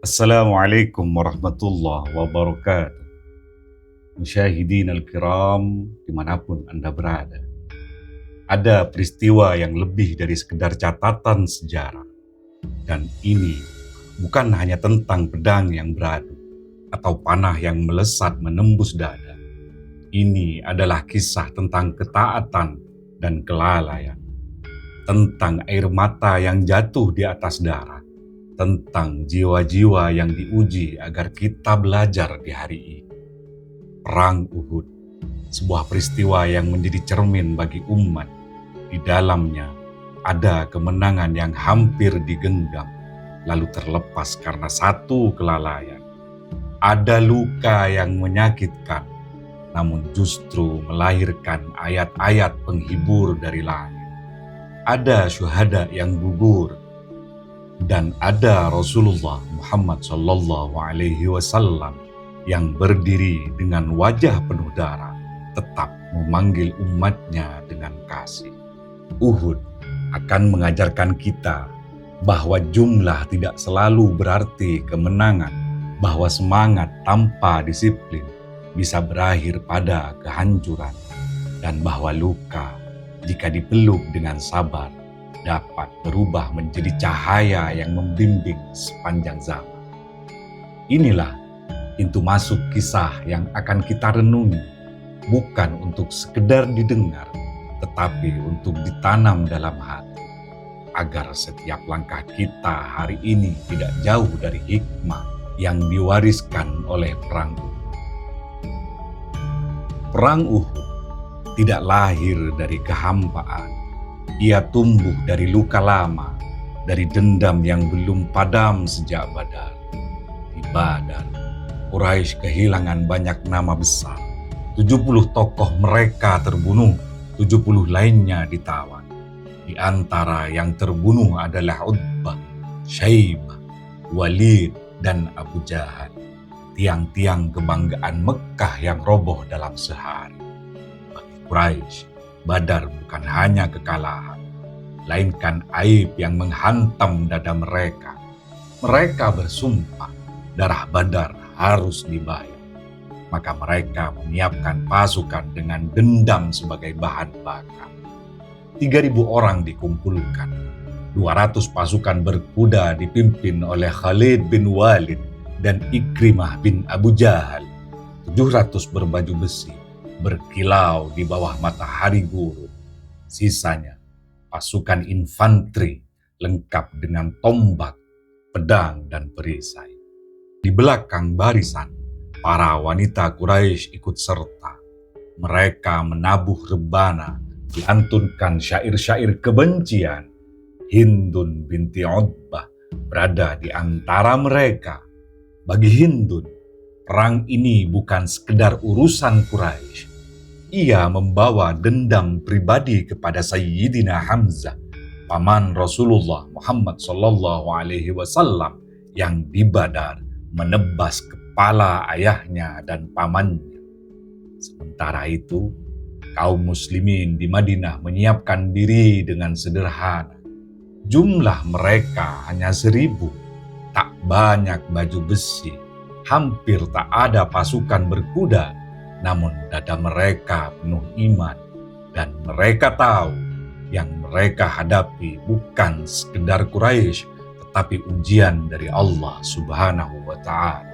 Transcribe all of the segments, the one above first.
Assalamualaikum warahmatullahi wabarakatuh. Musyahidin al-kiram dimanapun Anda berada. Ada peristiwa yang lebih dari sekedar catatan sejarah. Dan ini bukan hanya tentang pedang yang beradu atau panah yang melesat menembus dada. Ini adalah kisah tentang ketaatan dan kelalaian. Tentang air mata yang jatuh di atas darah. Tentang jiwa-jiwa yang diuji agar kita belajar di hari ini. Perang Uhud, sebuah peristiwa yang menjadi cermin bagi umat. Di dalamnya ada kemenangan yang hampir digenggam, lalu terlepas karena satu kelalaian. Ada luka yang menyakitkan, namun justru melahirkan ayat-ayat penghibur dari langit. Ada syuhada yang gugur, dan ada Rasulullah Muhammad SAW yang berdiri dengan wajah penuh darah, tetap memanggil umatnya dengan kasih. Uhud akan mengajarkan kita bahwa jumlah tidak selalu berarti kemenangan, bahwa semangat tanpa disiplin bisa berakhir pada kehancuran, dan bahwa luka jika dipeluk dengan sabar dapat berubah menjadi cahaya yang membimbing sepanjang zaman. Inilah pintu masuk kisah yang akan kita renungi, bukan untuk sekedar didengar, tetapi untuk ditanam dalam hati, agar setiap langkah kita hari ini tidak jauh dari hikmah yang diwariskan oleh Perang Uhud. Perang Uhud tidak lahir dari kehampaan. Ia tumbuh dari luka lama, dari dendam yang belum padam sejak Badar. Di Badar, Quraisy kehilangan banyak nama besar. 70 tokoh mereka terbunuh, 70 lainnya ditawan. Di antara yang terbunuh adalah Utbah, Syaibah, Walid, dan Abu Jahal. Tiang-tiang kebanggaan Mekah yang roboh dalam sehari. Bagi Quraisy, Badar bukan hanya kekalahan, melainkan aib yang menghantam dada mereka. Mereka bersumpah darah Badar harus dibayar. Maka mereka menyiapkan pasukan dengan dendam sebagai bahan bakar. 3.000 orang dikumpulkan. 200 pasukan berkuda dipimpin oleh Khalid bin Walid dan Ikrimah bin Abu Jahal. 700 berbaju besi berkilau di bawah matahari gurun. Sisanya pasukan infanteri lengkap dengan tombak, pedang, dan perisai. Di belakang barisan, para wanita Quraisy ikut serta. Mereka menabuh rebana, dilantunkan syair-syair kebencian. Hindun binti Utbah berada di antara mereka. Bagi Hindun, perang ini bukan sekedar urusan Quraisy. Ia membawa dendam pribadi kepada Sayyidina Hamzah, paman Rasulullah Muhammad SAW yang di Badar menebas kepala ayahnya dan pamannya. Sementara itu, kaum muslimin di Madinah menyiapkan diri dengan sederhana. Jumlah mereka hanya 1.000, tak banyak baju besi, hampir tak ada pasukan berkuda, namun dada mereka penuh iman, dan mereka tahu yang mereka hadapi bukan sekedar Quraisy, tetapi ujian dari Allah Subhanahu wa Ta'ala.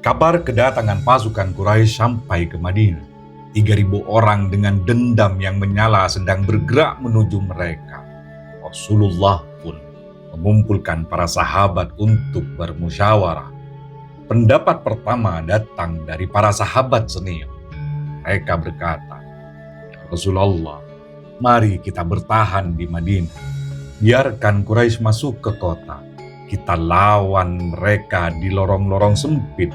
Kabar kedatangan pasukan Quraisy sampai ke Madinah. 3.000 orang dengan dendam yang menyala sedang bergerak menuju mereka. Rasulullah pun mengumpulkan para sahabat untuk bermusyawarah. Pendapat pertama datang dari para sahabat senior. Mereka berkata, "Ya Rasulullah, mari kita bertahan di Madinah. Biarkan Quraisy masuk ke kota. Kita lawan mereka di lorong-lorong sempit.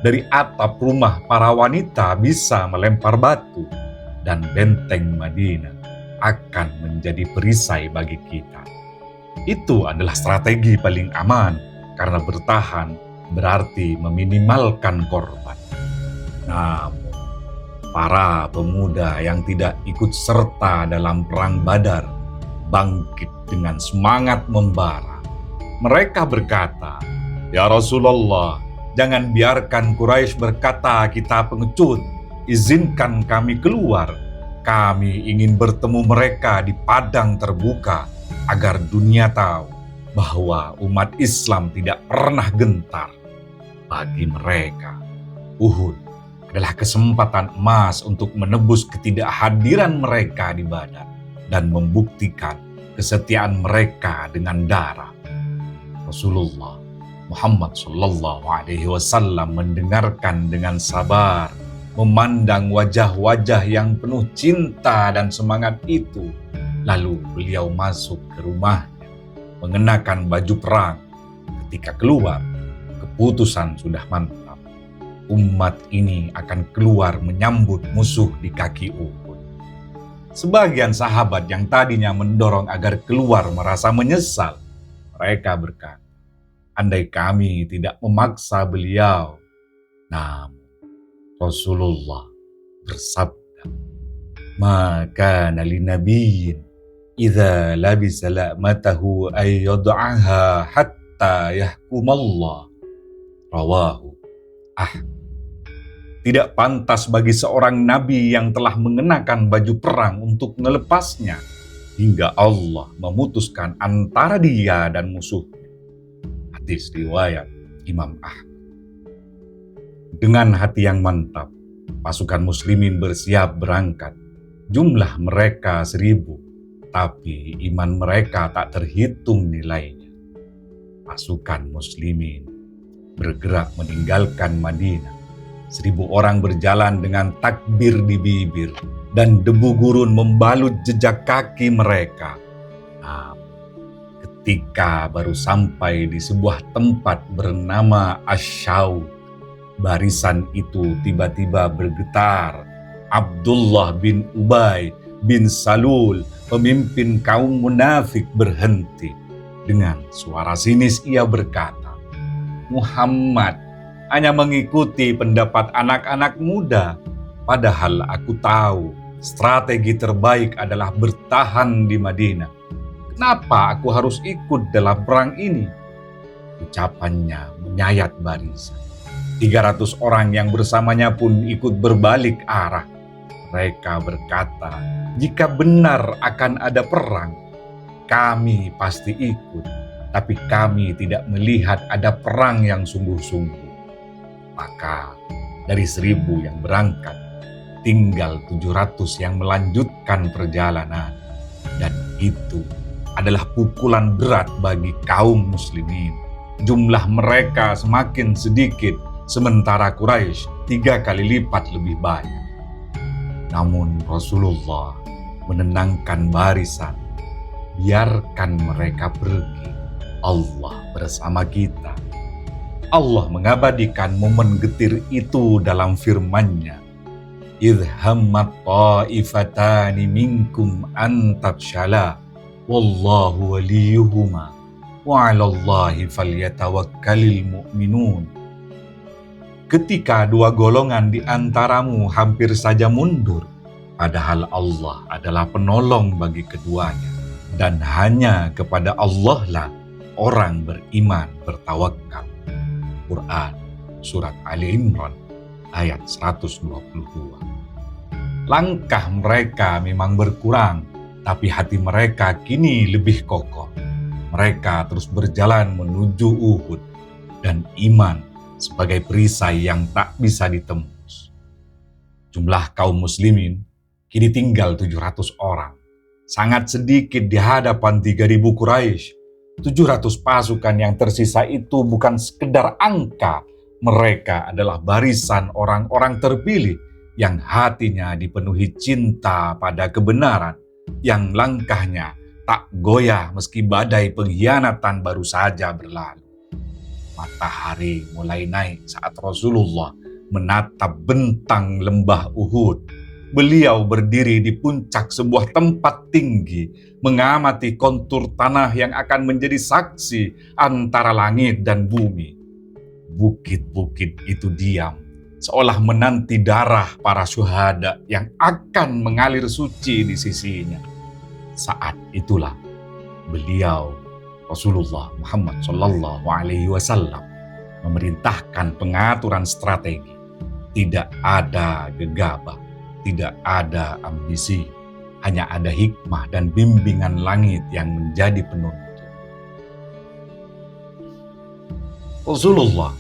Dari atap rumah para wanita bisa melempar batu. Dan benteng Madinah akan menjadi perisai bagi kita." Itu adalah strategi paling aman, karena bertahan berarti meminimalkan korban. Namun, para pemuda yang tidak ikut serta dalam perang Badar bangkit dengan semangat membara. Mereka berkata, "Ya Rasulullah, jangan biarkan Quraisy berkata kita pengecut. Izinkan kami keluar. Kami ingin bertemu mereka di padang terbuka agar dunia tahu bahwa umat Islam tidak pernah gentar." Bagi mereka, Uhud adalah kesempatan emas untuk menebus ketidakhadiran mereka di Badar dan membuktikan kesetiaan mereka dengan darah. Rasulullah Muhammad Shallallahu Alaihi Wasallam mendengarkan dengan sabar, memandang wajah-wajah yang penuh cinta dan semangat itu. Lalu beliau masuk ke rumahnya, mengenakan baju perang. Ketika keluar, keputusan sudah mantap. Umat ini akan keluar menyambut musuh di kaki Uhud. Sebagian sahabat yang tadinya mendorong agar keluar merasa menyesal. Mereka berkata, andai kami tidak memaksa beliau. Namun Rasulullah bersabda, "Maka nali nabiyyin idza labisa la'matahu ay yad'aha hatta yahkumallah." Rawahu Ahmad. Tidak pantas bagi seorang nabi yang telah mengenakan baju perang untuk melepasnya hingga Allah memutuskan antara dia dan musuhnya. Hadis riwayat Imam Ahmad. Dengan hati yang mantap, pasukan muslimin bersiap berangkat. Jumlah mereka 1.000, tapi iman mereka tak terhitung nilainya. Pasukan muslimin bergerak meninggalkan Madinah. 1.000 orang berjalan dengan takbir di bibir dan debu gurun membalut jejak kaki mereka. Ketika baru sampai di sebuah tempat bernama Asyaud, barisan itu tiba-tiba bergetar. Abdullah bin Ubay bin Salul, pemimpin kaum munafik, berhenti. Dengan suara sinis ia berkata, "Muhammad hanya mengikuti pendapat anak-anak muda, padahal aku tahu strategi terbaik adalah bertahan di Madinah. Kenapa aku harus ikut dalam perang ini?" Ucapannya menyayat barisan. 300 orang yang bersamanya pun ikut berbalik arah. Mereka berkata, "Jika benar akan ada perang, kami pasti ikut. Tapi kami tidak melihat ada perang yang sungguh-sungguh." Maka dari 1.000 yang berangkat, tinggal 700 yang melanjutkan perjalanan. Dan itu adalah pukulan berat bagi kaum muslimin. Jumlah mereka semakin sedikit, sementara Quraisy 3 kali lipat lebih banyak. Namun Rasulullah menenangkan barisan. Biarkan mereka pergi. Allah bersama kita. Allah mengabadikan momen getir itu dalam firman-Nya. "Idh hammat ta'ifatani minkum an tafshala wallahu waliyuhuma wa 'alallahi falyatawakkalul mu'minun." Ketika 2 golongan di antaramu hampir saja mundur, padahal Allah adalah penolong bagi keduanya, dan hanya kepada Allah lah orang beriman bertawakal. Quran Surat Ali Imran ayat 122. Langkah mereka memang berkurang, tapi hati mereka kini lebih kokoh. Mereka terus berjalan menuju Uhud, dan iman sebagai perisai yang tak bisa ditembus. Jumlah kaum muslimin kini tinggal 700 orang. Sangat sedikit di hadapan 3.000 Quraisy. 700 pasukan yang tersisa itu bukan sekedar angka. Mereka adalah barisan orang-orang terpilih yang hatinya dipenuhi cinta pada kebenaran, yang langkahnya tak goyah meski badai pengkhianatan baru saja berlalu. Matahari mulai naik saat Rasulullah menatap bentang lembah Uhud. Beliau berdiri di puncak sebuah tempat tinggi, mengamati kontur tanah yang akan menjadi saksi antara langit dan bumi. Bukit-bukit itu diam, seolah menanti darah para syuhada yang akan mengalir suci di sisinya. Saat itulah beliau Rasulullah Muhammad Shallallahu Alaihi Wasallam memerintahkan pengaturan strategi. Tidak ada gegabah, tidak ada ambisi, hanya ada hikmah dan bimbingan langit yang menjadi penuntun. Rasulullah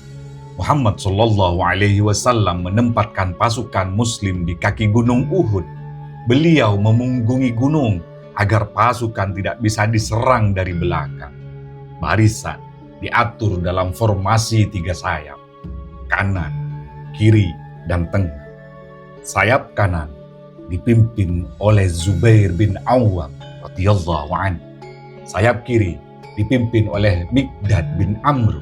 Muhammad Shallallahu Alaihi Wasallam menempatkan pasukan Muslim di kaki Gunung Uhud. Beliau memunggungi gunung agar pasukan tidak bisa diserang dari belakang. Barisan diatur dalam formasi 3 sayap, kanan, kiri, dan tengah. Sayap kanan dipimpin oleh Zubair bin Awwam radhiyallahu anhu. Sayap kiri dipimpin oleh Miqdad bin Amr,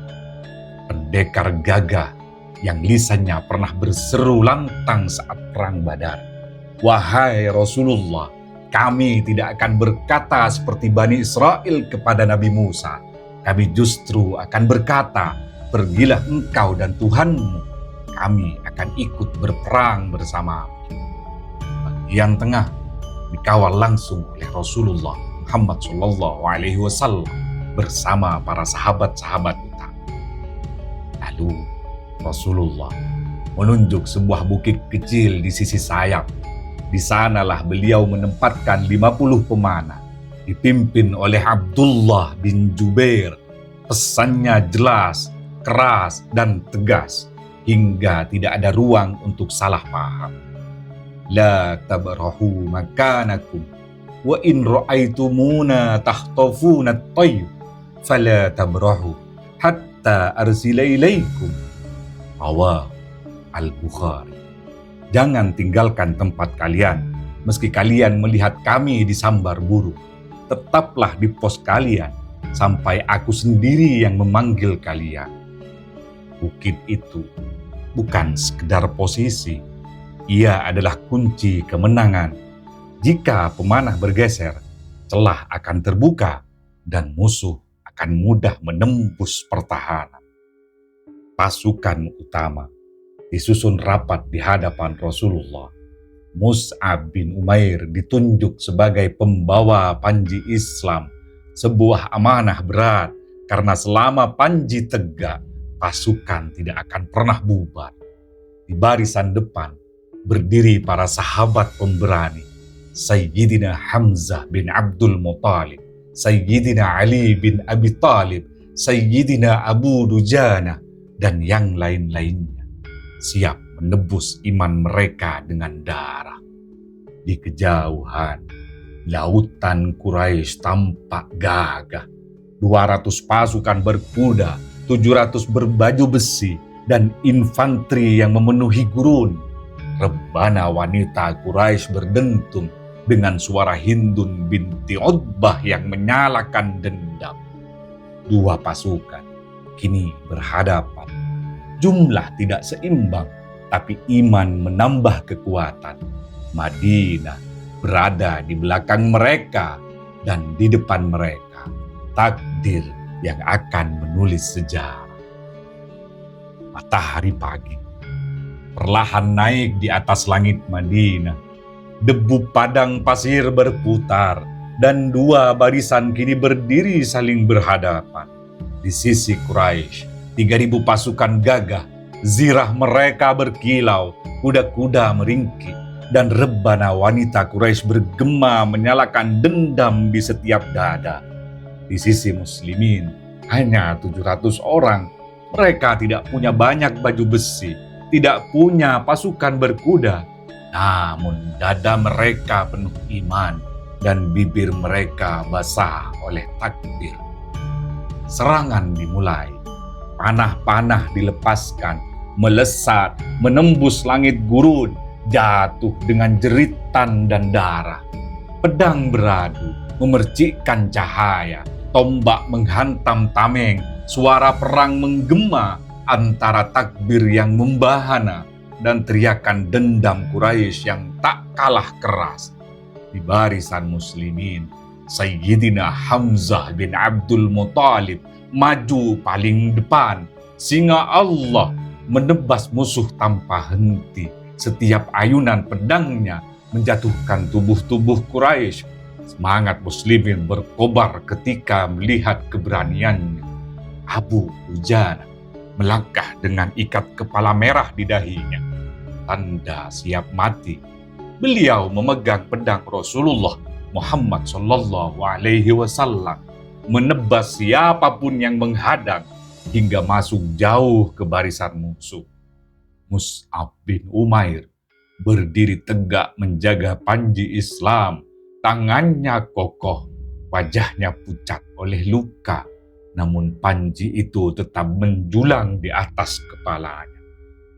pendekar gagah yang lisannya pernah berseru lantang saat perang Badar. Wahai Rasulullah, kami tidak akan berkata seperti Bani Israel kepada Nabi Musa. Kami justru akan berkata, pergilah engkau dan Tuhanmu. Kami akan ikut berperang bersama. Bagian tengah dikawal langsung oleh Rasulullah Muhammad Shallallahu Alaihi Wasallam bersama para sahabat-sahabat utama. Lalu Rasulullah menunjuk sebuah bukit kecil di sisi sayap. Di sanalah beliau menempatkan 50 pemanah, dipimpin oleh Abdullah bin Jubair. Pesannya jelas, keras, dan tegas, hingga tidak ada ruang untuk salah paham. La tabrahu makanakum, wa in ra'aitumuna tahtafuna at-tayr, fala tabrahu hatta arsila ilaikum. Rawahu Al-Bukhari. Jangan tinggalkan tempat kalian, meski kalian melihat kami disambar burung. Tetaplah di pos kalian, sampai aku sendiri yang memanggil kalian. Bukit itu bukan sekedar posisi, ia adalah kunci kemenangan. Jika pemanah bergeser, celah akan terbuka dan musuh akan mudah menembus pertahanan. Pasukan utama disusun rapat di hadapan Rasulullah. Mus'ab bin Umair ditunjuk sebagai pembawa panji Islam, sebuah amanah berat karena selama panji tegak, pasukan tidak akan pernah bubar. Di barisan depan berdiri para sahabat pemberani, Sayyidina Hamzah bin Abdul Muttalib, Sayyidina Ali bin Abi Thalib, Sayyidina Abu Dujana, dan yang lain-lainnya, siap menebus iman mereka dengan darah. Di kejauhan, lautan Quraisy tampak gagah. 200 pasukan berkuda, 700 berbaju besi, dan infanteri yang memenuhi gurun. Rebana wanita Quraisy berdentum dengan suara Hindun binti Utbah yang menyalakan dendam. 2 pasukan kini berhadapan. Jumlah tidak seimbang, tapi iman menambah kekuatan. Madinah berada di belakang mereka, dan di depan mereka takdir yang akan menulis sejarah. Matahari pagi perlahan naik di atas langit Madinah. Debu padang pasir berputar, dan 2 barisan kini berdiri saling berhadapan. Di sisi Quraisy, 3.000 pasukan gagah, zirah mereka berkilau, kuda-kuda meringkik, dan rebana wanita Quraisy bergema menyalakan dendam di setiap dada. Di sisi muslimin, hanya 700 orang. Mereka tidak punya banyak baju besi, tidak punya pasukan berkuda, namun dada mereka penuh iman dan bibir mereka basah oleh takbir. Serangan dimulai, panah-panah dilepaskan, melesat, menembus langit gurun, jatuh dengan jeritan dan darah. Pedang beradu, memercikkan cahaya, tombak menghantam tameng, suara perang menggema antara takbir yang membahana dan teriakan dendam Quraisy yang tak kalah keras. Di barisan muslimin, Sayyidina Hamzah bin Abdul Muttalib maju paling depan. Singa Allah menebas musuh tanpa henti. Setiap ayunan pedangnya menjatuhkan tubuh-tubuh Quraisy. Semangat muslimin berkobar ketika melihat keberaniannya. Abu Dujana melangkah dengan ikat kepala merah di dahinya, tanda siap mati. Beliau memegang pedang Rasulullah Muhammad Sallallahu Alaihi Wasallam, menebas siapapun yang menghadang hingga masuk jauh ke barisan musuh. Mus'ab bin Umair berdiri tegak menjaga panji Islam. Tangannya kokoh, wajahnya pucat oleh luka, namun panji itu tetap menjulang di atas kepalanya.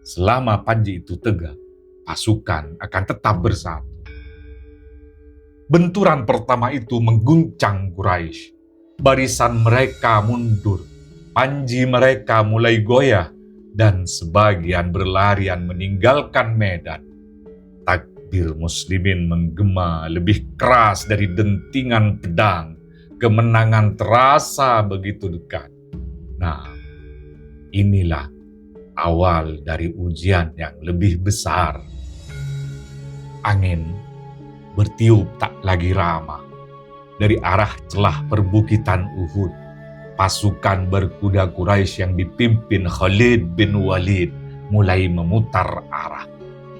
Selama panji itu tegak, pasukan akan tetap bersatu. Benturan pertama itu mengguncang Quraisy. Barisan mereka mundur, panji mereka mulai goyah, dan sebagian berlarian meninggalkan medan. Takbir muslimin menggema lebih keras dari dentingan pedang. Kemenangan terasa begitu dekat. Nah, inilah awal dari ujian yang lebih besar. Angin bertiup tak lagi ramah. Dari arah celah perbukitan Uhud, pasukan berkuda Quraisy yang dipimpin Khalid bin Walid mulai memutar arah.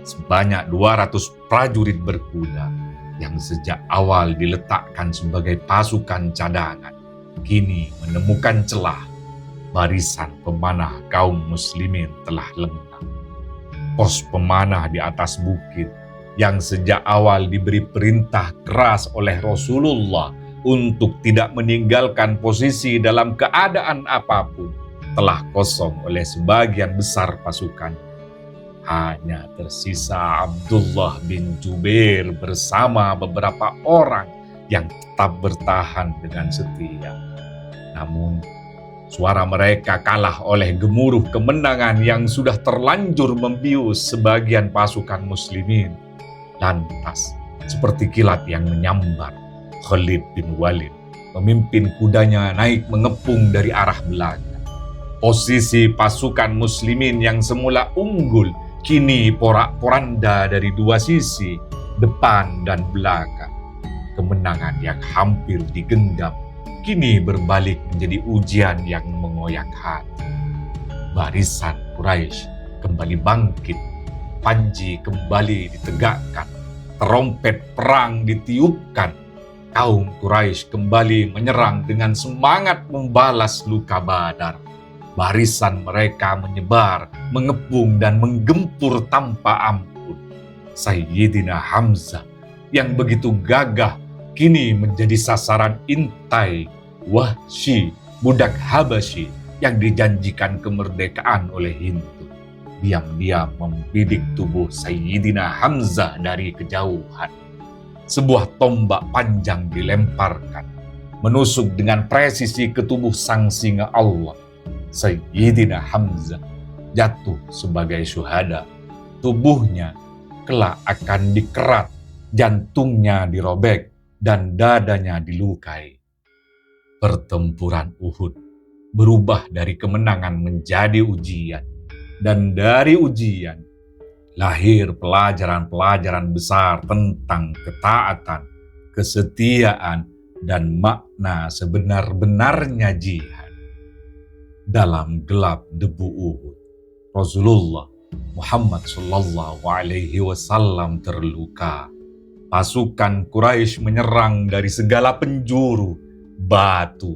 Sebanyak 200 prajurit berkuda yang sejak awal diletakkan sebagai pasukan cadangan, kini menemukan celah. Barisan pemanah kaum muslimin telah lengkap. Pos pemanah di atas bukit yang sejak awal diberi perintah keras oleh Rasulullah untuk tidak meninggalkan posisi dalam keadaan apapun, telah kosong oleh sebagian besar pasukan. Hanya tersisa Abdullah bin Jubair bersama beberapa orang yang tetap bertahan dengan setia. Namun, suara mereka kalah oleh gemuruh kemenangan yang sudah terlanjur membius sebagian pasukan muslimin. Lantas, seperti kilat yang menyambar, Khalid bin Walid memimpin kudanya naik mengepung dari arah belakang. Posisi pasukan muslimin yang semula unggul kini porak-poranda dari dua sisi, depan dan belakang. Kemenangan yang hampir digenggam kini berbalik menjadi ujian yang mengoyak hati. Barisan Quraisy kembali bangkit, panji kembali ditegakkan, terompet perang ditiupkan. Kaum Quraisy kembali menyerang dengan semangat membalas luka Badar. Barisan mereka menyebar, mengepung dan menggempur tanpa ampun. Sayyidina Hamzah yang begitu gagah kini menjadi sasaran intai Wahsy, budak Habasyi yang dijanjikan kemerdekaan oleh Hindu. Diam-diam membidik tubuh Sayyidina Hamzah dari kejauhan. Sebuah tombak panjang dilemparkan, menusuk dengan presisi ke tubuh sang singa Allah. Sayyidina Hamzah jatuh sebagai syuhada. Tubuhnya kelak akan dikerat, jantungnya dirobek, dan dadanya dilukai. Pertempuran Uhud berubah dari kemenangan menjadi ujian. Dan dari ujian, lahir pelajaran-pelajaran besar tentang ketaatan, kesetiaan, dan makna sebenar-benarnya jihad. Dalam gelap debu Uhud, Rasulullah Muhammad Sallallahu Alaihi Wasallam terluka. Pasukan Quraisy menyerang dari segala penjuru, batu,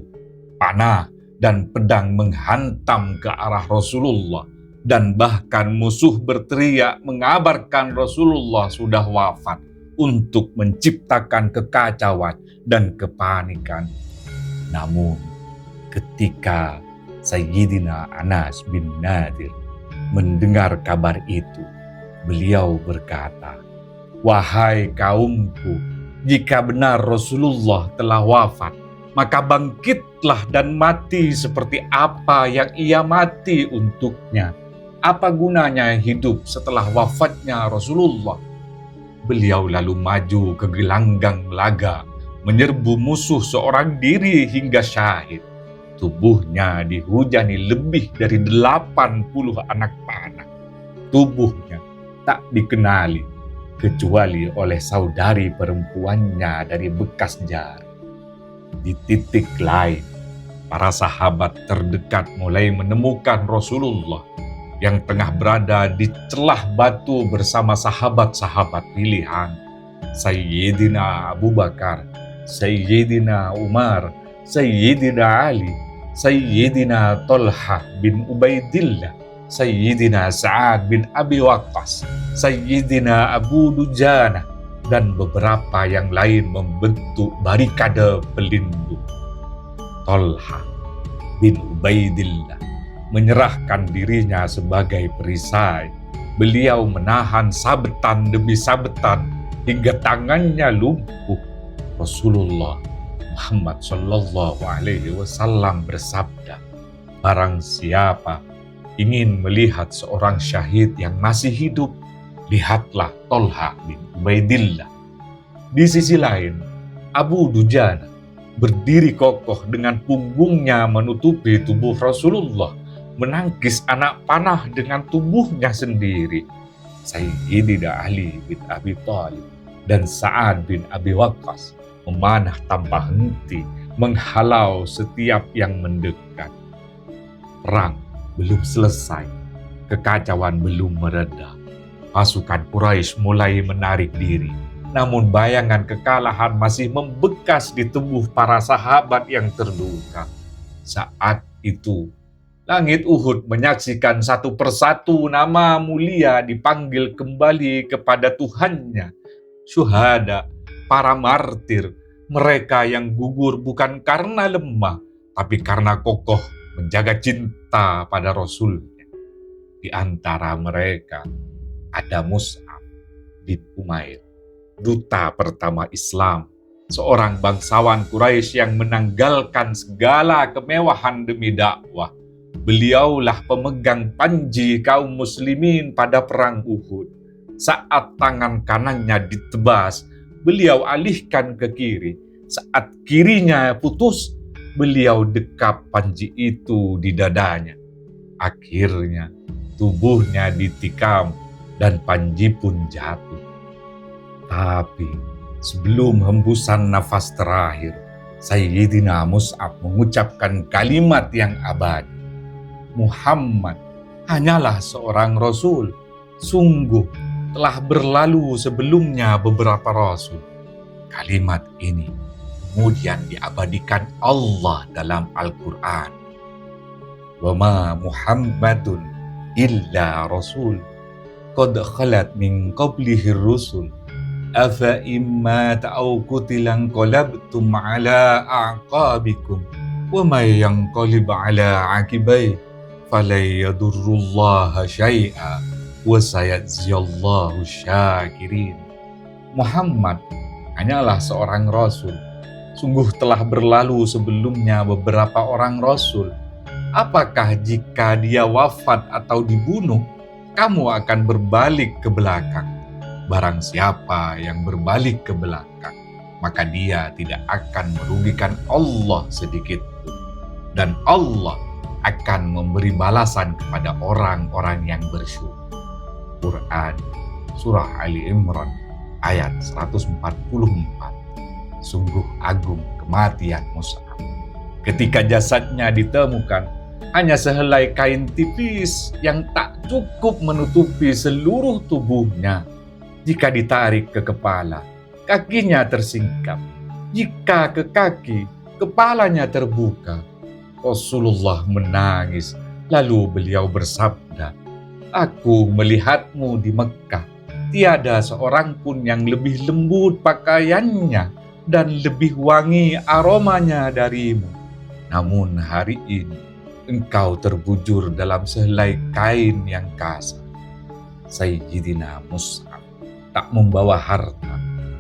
panah, dan pedang menghantam ke arah Rasulullah, dan bahkan musuh berteriak mengabarkan Rasulullah sudah wafat untuk menciptakan kekacauan dan kepanikan. Namun, ketika Sayyidina Anas bin Nadir mendengar kabar itu, beliau berkata, "Wahai kaumku, jika benar Rasulullah telah wafat, maka bangkitlah dan mati seperti apa yang ia mati untuknya. Apa gunanya hidup setelah wafatnya Rasulullah?" Beliau lalu maju ke gelanggang laga, menyerbu musuh seorang diri hingga syahid. Tubuhnya dihujani lebih dari 80 anak panah. Tubuhnya tak dikenali, kecuali oleh saudari perempuannya dari bekas jari. Di titik lain, para sahabat terdekat mulai menemukan Rasulullah yang tengah berada di celah batu bersama sahabat-sahabat pilihan, Sayyidina Abu Bakar, Sayyidina Umar, Sayyidina Ali, Sayyidina Talha bin Ubaidillah, Sayyidina Sa'ad bin Abi Waqqas, Sayyidina Abu Dujana, dan beberapa yang lain membentuk barikade pelindung. Talha bin Ubaidillah menyerahkan dirinya sebagai perisai. Beliau menahan sabetan demi sabetan hingga tangannya lumpuh. Rasulullah Muhammad Shallallahu Alaihi Wasallam bersabda, barang siapa ingin melihat seorang syahid yang masih hidup, lihatlah Talha bin Ubaidillah. Di sisi lain, Abu Dujana berdiri kokoh dengan punggungnya menutupi tubuh Rasulullah, menangkis anak panah dengan tubuhnya sendiri. Sayyidina Ali bin Abi Thalib dan Sa'ad bin Abi Waqqas memanah tanpa henti, menghalau setiap yang mendekat. Perang belum selesai, kekacauan belum mereda. Pasukan Quraisy mulai menarik diri, namun bayangan kekalahan masih membekas di tubuh para sahabat yang terluka. Saat itu, langit Uhud menyaksikan satu persatu nama mulia dipanggil kembali kepada Tuhannya. Syuhada, para martir, mereka yang gugur bukan karena lemah, tapi karena kokoh menjaga cinta pada Rasulnya. Di antara mereka ada Mus'ab bin Umair, duta pertama Islam, seorang bangsawan Quraisy yang menanggalkan segala kemewahan demi dakwah. Beliaulah pemegang panji kaum muslimin pada perang Uhud. Saat tangan kanannya ditebas, beliau alihkan ke kiri. Saat kirinya putus, beliau dekap panji itu di dadanya. Akhirnya tubuhnya ditikam dan panji pun jatuh. Tapi sebelum hembusan nafas terakhir, Sayyidina Mus'ab mengucapkan kalimat yang abadi. Muhammad hanyalah seorang Rasul. Sungguh telah berlalu sebelumnya beberapa Rasul. Kalimat ini kemudian diabadikan Allah dalam Al-Quran. Wa ma Muhammadun illa Rasul qad khalat min qablihi rusul afa imma ta'au kutilan qalabtum ala a'qabikum wa may yanqalib ala aqibai falay yadurrullaha syai'a wa sayajziyallahu syakirin. Muhammad hanyalah seorang Rasul. Sungguh telah berlalu sebelumnya beberapa orang Rasul. Apakah jika dia wafat atau dibunuh, kamu akan berbalik ke belakang? Barang siapa yang berbalik ke belakang, maka dia tidak akan merugikan Allah sedikit pun. Dan Allah akan memberi balasan kepada orang-orang yang bersyukur. Quran Surah Ali Imran ayat 144. Sungguh agung kematian Mus'ab. Ketika jasadnya ditemukan, hanya sehelai kain tipis yang tak cukup menutupi seluruh tubuhnya. Jika ditarik ke kepala, kakinya tersingkap. Jika ke kaki, kepalanya terbuka. Rasulullah menangis, lalu beliau bersabda, "Aku melihatmu di Mekkah. Tiada seorang pun yang lebih lembut pakaiannya dan lebih wangi aromanya darimu. Namun hari ini, engkau terbujur dalam sehelai kain yang kasar." Sayyidina Mus'ab tak membawa harta,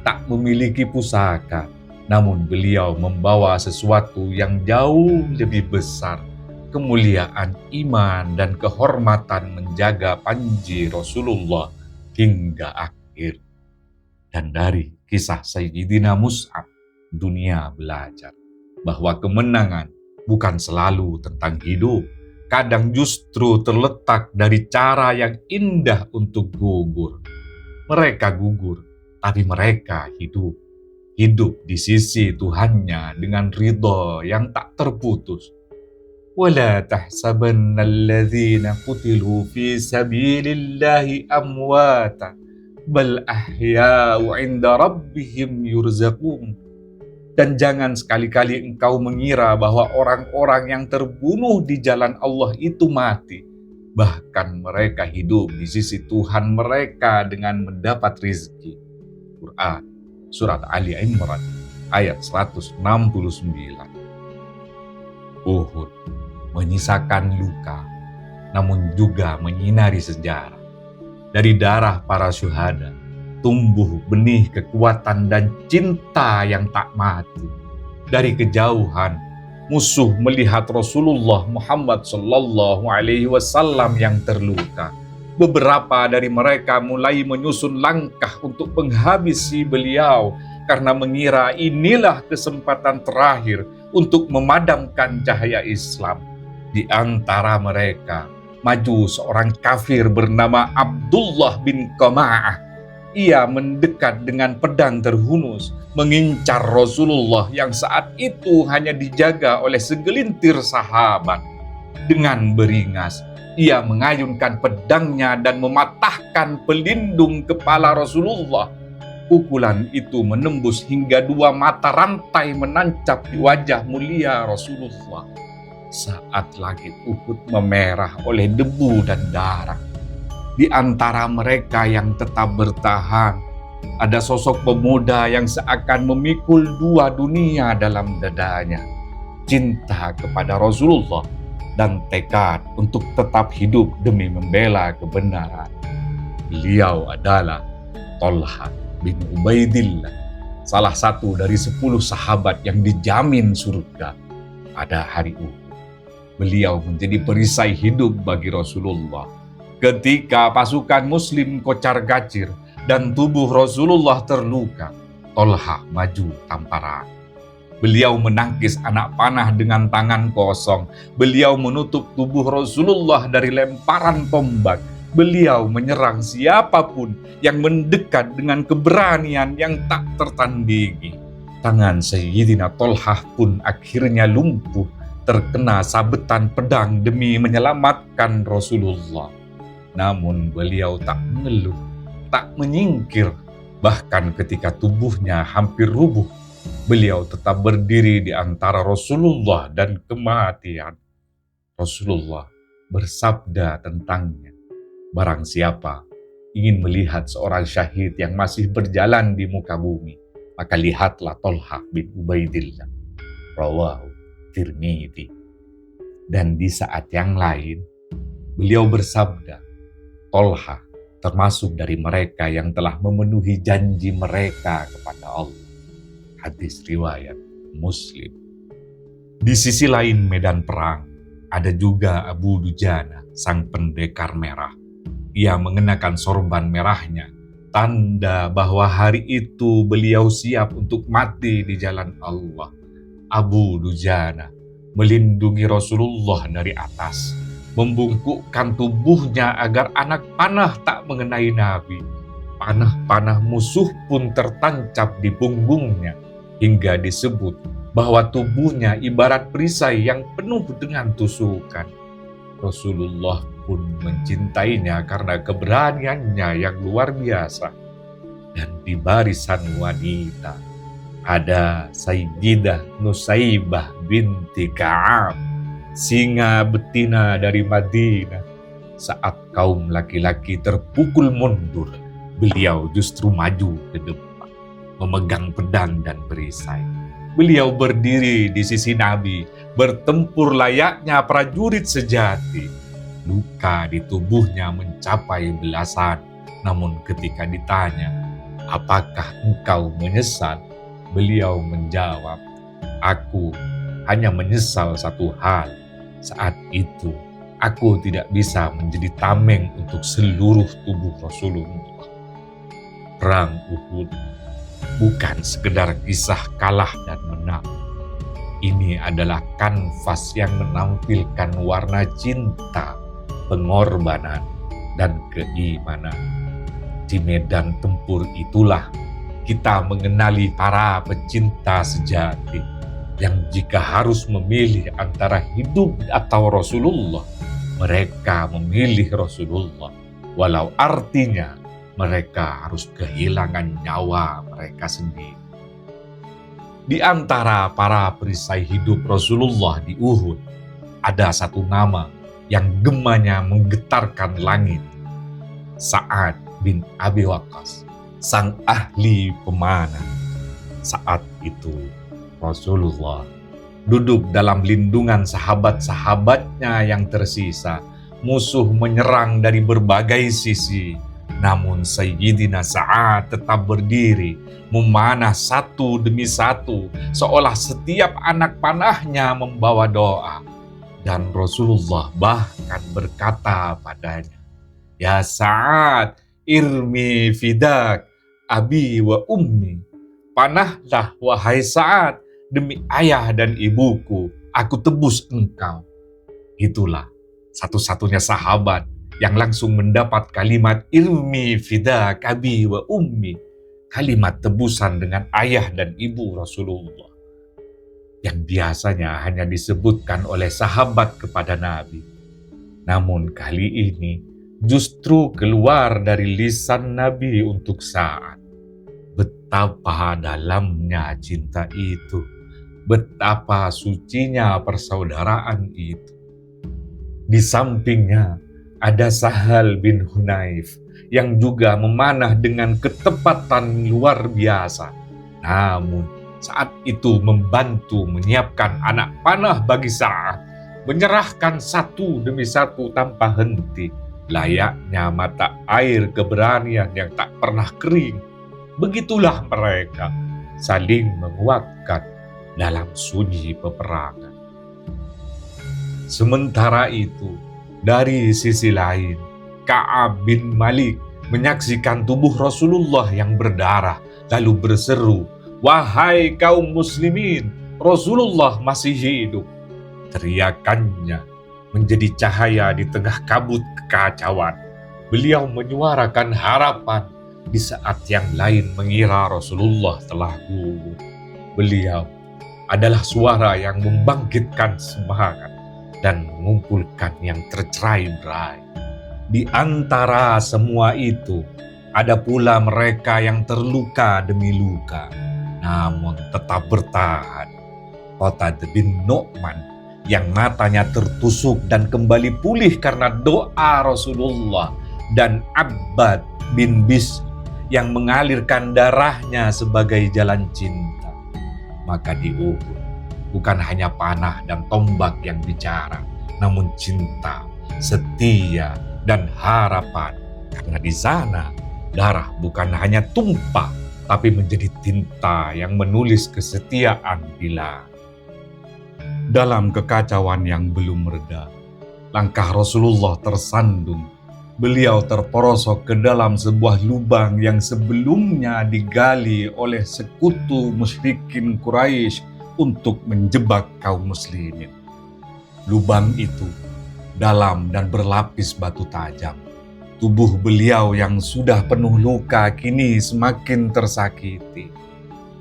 tak memiliki pusaka, namun beliau membawa sesuatu yang jauh lebih besar, kemuliaan iman dan kehormatan menjaga panji Rasulullah hingga akhir. Dan dari kisah Sayyidina Mus'ab, dunia belajar bahwa kemenangan bukan selalu tentang hidup. Kadang justru terletak dari cara yang indah untuk gugur. Mereka gugur, tapi mereka hidup. Hidup di sisi Tuhannya dengan ridha yang tak terputus. وَلَا تَحْسَبَنَّ الَّذِينَ قُتِلُوا فِي سَبِيلِ اللَّهِ أَمْوَاتًا بَلْ أَحْيَاءٌ عِنْدَ رَبِّهِمْ يُرْزَقُونَ. Dan jangan sekali-kali engkau mengira bahwa orang-orang yang terbunuh di jalan Allah itu mati. Bahkan mereka hidup di sisi Tuhan mereka dengan mendapat rizki. Quran, Surat Ali Imran, ayat 169. Uhud menyisakan luka, namun juga menyinari sejarah. Dari darah para syuhada, tumbuh benih kekuatan dan cinta yang tak mati. Dari kejauhan, musuh melihat Rasulullah Muhammad SAW yang terluka. Beberapa dari mereka mulai menyusun langkah untuk menghabisi beliau karena mengira inilah kesempatan terakhir untuk memadamkan cahaya Islam. Di antara mereka, maju seorang kafir bernama Abdullah bin Qama'ah. Ia mendekat dengan pedang terhunus, mengincar Rasulullah yang saat itu hanya dijaga oleh segelintir sahabat. Dengan beringas, ia mengayunkan pedangnya dan mematahkan pelindung kepala Rasulullah. Pukulan itu menembus hingga 2 mata rantai menancap di wajah mulia Rasulullah. Saat langit Uhud memerah oleh debu dan darah, di antara mereka yang tetap bertahan, ada sosok pemuda yang seakan memikul 2 dunia dalam dadanya. Cinta kepada Rasulullah dan tekad untuk tetap hidup demi membela kebenaran. Beliau adalah Thalhah bin Ubaidillah, salah satu dari 10 sahabat yang dijamin surga pada hari Uhud. Beliau menjadi perisai hidup bagi Rasulullah. Ketika pasukan muslim kocar-kacir dan tubuh Rasulullah terluka, Thalhah maju tanpa ragu. Beliau menangkis anak panah dengan tangan kosong. Beliau menutup tubuh Rasulullah dari lemparan tombak. Beliau menyerang siapapun yang mendekat dengan keberanian yang tak tertandingi. Tangan Sayyidina Thalhah pun akhirnya lumpuh, terkena sabetan pedang demi menyelamatkan Rasulullah. Namun beliau tak mengeluh, tak menyingkir. Bahkan ketika tubuhnya hampir rubuh, beliau tetap berdiri di antara Rasulullah dan kematian. Rasulullah bersabda tentangnya, barang siapa ingin melihat seorang syahid yang masih berjalan di muka bumi, maka lihatlah Thalhah bin Ubaidillah. Rawahu Tirmidzi. Dan di saat yang lain, beliau bersabda, Thalhah termasuk dari mereka yang telah memenuhi janji mereka kepada Allah. Hadis riwayat Muslim. Di sisi lain medan perang, ada juga Abu Dujana, sang pendekar merah. Ia mengenakan sorban merahnya, tanda bahwa hari itu beliau siap untuk mati di jalan Allah. Abu Dujana melindungi Rasulullah dari atas, membungkukkan tubuhnya agar anak panah tak mengenai Nabi. Panah-panah musuh pun tertancap di punggungnya, hingga disebut bahwa tubuhnya ibarat perisai yang penuh dengan tusukan. Rasulullah pun mencintainya karena keberaniannya yang luar biasa. Dan di barisan wanita, ada Sayyidah Nusaybah binti Ka'ab, singa betina dari Madinah. Saat kaum laki-laki terpukul mundur, beliau justru maju ke depan, memegang pedang dan perisai. Beliau berdiri di sisi Nabi, bertempur layaknya prajurit sejati. Luka di tubuhnya mencapai belasan, namun ketika ditanya, apakah engkau menyesal? Beliau menjawab, aku hanya menyesal satu hal. Saat itu, aku tidak bisa menjadi tameng untuk seluruh tubuh Rasulullah. Perang Uhud bukan sekedar kisah kalah dan menang. Ini adalah kanvas yang menampilkan warna cinta, pengorbanan, dan keimanan. Di medan tempur itulah kita mengenali para pecinta sejati yang jika harus memilih antara hidup atau Rasulullah, mereka memilih Rasulullah, walau artinya mereka harus kehilangan nyawa mereka sendiri. Di antara para perisai hidup Rasulullah di Uhud, ada satu nama yang gemanya menggetarkan langit. Sa'ad bin Abi Waqqas, sang ahli pemanah. Saat itu Rasulullah duduk dalam lindungan sahabat-sahabatnya yang tersisa. Musuh menyerang dari berbagai sisi, namun Sayyidina Sa'ad tetap berdiri, memanah satu demi satu, seolah setiap anak panahnya membawa doa. Dan Rasulullah bahkan berkata padanya, "Ya Sa'ad, irmi fidak abi wa ummi." Panahlah wahai Sa'ad, demi ayah dan ibuku, aku tebus engkau. Itulah satu-satunya sahabat yang langsung mendapat kalimat irmi fidak abi wa ummi, kalimat tebusan dengan ayah dan ibu Rasulullah, yang biasanya hanya disebutkan oleh sahabat kepada Nabi. Namun kali ini justru keluar dari lisan Nabi untuk Sa'ad. Betapa dalamnya cinta itu, betapa sucinya persaudaraan itu. Di sampingnya ada Sahal bin Hunayf yang juga memanah dengan ketepatan luar biasa. Namun saat itu membantu menyiapkan anak panah bagi Sa'ad, menyerahkan satu demi satu tanpa henti, layaknya mata air keberanian yang tak pernah kering. Begitulah mereka saling menguatkan dalam sunyi peperangan. Sementara itu, dari sisi lain, Ka'ab bin Malik menyaksikan tubuh Rasulullah yang berdarah, lalu berseru, "Wahai kaum muslimin, Rasulullah masih hidup." Teriakannya menjadi cahaya di tengah kabut kekacauan. Beliau menyuarakan harapan di saat yang lain mengira Rasulullah telah gugur. Beliau adalah suara yang membangkitkan semangat dan mengumpulkan yang tercerai-berai. Di antara semua itu, ada pula mereka yang terluka demi luka, namun tetap bertahan. Qatad bin Nu'man yang matanya tertusuk dan kembali pulih karena doa Rasulullah, dan Abbad bin Bishr yang mengalirkan darahnya sebagai jalan cinta. Maka di Uhud, bukan hanya panah dan tombak yang bicara, namun cinta, setia, dan harapan. Karena di sana, darah bukan hanya tumpah, tapi menjadi tinta yang menulis kesetiaan di langit. Dalam kekacauan yang belum mereda, langkah Rasulullah tersandung. Beliau terperosok ke dalam sebuah lubang yang sebelumnya digali oleh sekutu musyrikin Quraisy untuk menjebak kaum muslimin. Lubang itu dalam dan berlapis batu tajam. Tubuh beliau yang sudah penuh luka kini semakin tersakiti.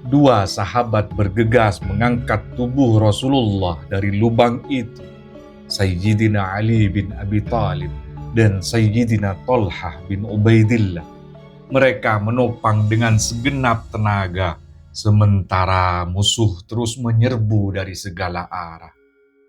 Dua sahabat bergegas mengangkat tubuh Rasulullah dari lubang itu, Sayyidina Ali bin Abi Thalib dan Sayyidina Thalhah bin Ubaidillah. Mereka menopang dengan segenap tenaga, sementara musuh terus menyerbu dari segala arah.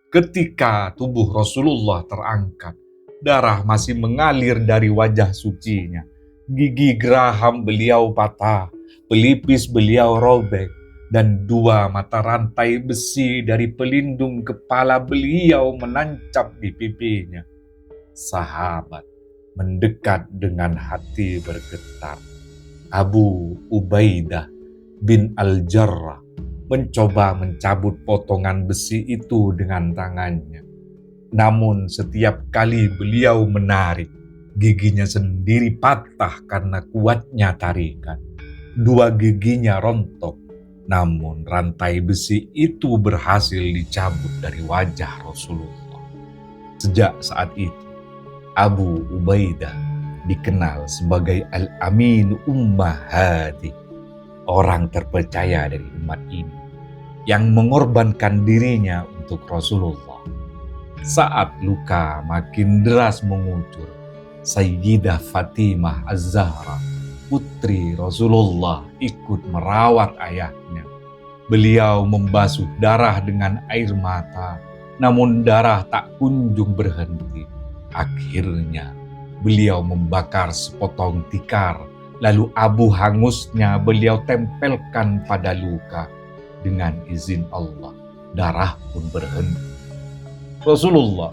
Ketika tubuh Rasulullah terangkat, darah masih mengalir dari wajah sucinya. Gigi geraham beliau patah, pelipis beliau robek, dan dua mata rantai besi dari pelindung kepala beliau menancap di pipinya. Sahabat mendekat dengan hati bergetar. Abu Ubaidah bin Al-Jarrah mencoba mencabut potongan besi itu dengan tangannya. Namun setiap kali beliau menarik, giginya sendiri patah karena kuatnya tarikan. Dua giginya rontok, namun rantai besi itu berhasil dicabut dari wajah Rasulullah. Sejak saat itu, Abu Ubaidah dikenal sebagai Al-Amin Ummahati, orang terpercaya dari umat ini, yang mengorbankan dirinya untuk Rasulullah. Saat luka makin deras mengucur, Sayyidah Fatimah Az-Zahra, putri Rasulullah, ikut merawat ayahnya. Beliau membasuh darah dengan air mata, namun darah tak kunjung berhenti. Akhirnya beliau membakar sepotong tikar, lalu abu hangusnya beliau tempelkan pada luka. Dengan izin Allah, darah pun berhenti. Rasulullah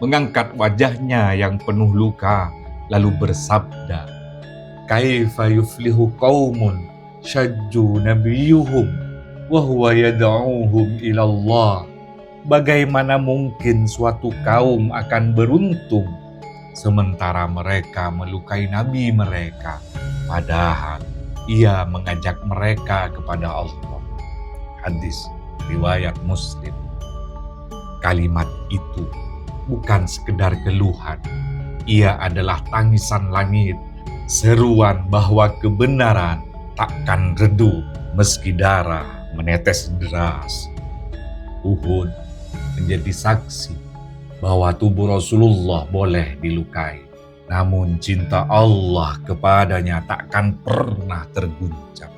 mengangkat wajahnya yang penuh luka, lalu bersabda, "Kaifa yuflihu qaumun syajju nabiyuhum wa huwa yad'uhum ila Allah." Bagaimana mungkin suatu kaum akan beruntung sementara mereka melukai nabi mereka, padahal ia mengajak mereka kepada Allah. Hadis riwayat Muslim. Kalimat itu bukan sekedar keluhan, ia adalah tangisan langit, seruan bahwa kebenaran takkan redup meski darah menetes deras. Uhud menjadi saksi bahwa tubuh Rasulullah boleh dilukai, namun cinta Allah kepadanya takkan pernah terguncang.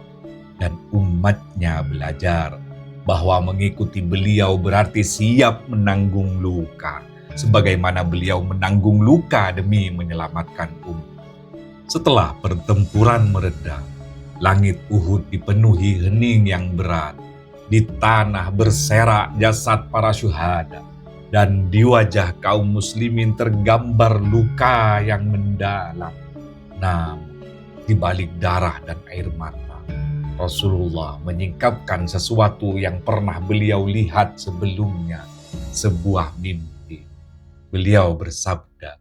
Dan umatnya belajar bahwa mengikuti beliau berarti siap menanggung luka, sebagaimana beliau menanggung luka demi menyelamatkan umat. Setelah pertempuran mereda, langit Uhud dipenuhi hening yang berat. Di tanah berserak jasad para syuhada, dan di wajah kaum muslimin tergambar luka yang mendalam. Namun, di balik darah dan air mata, Rasulullah menyingkapkan sesuatu yang pernah beliau lihat sebelumnya, sebuah mimpi. Beliau bersabda,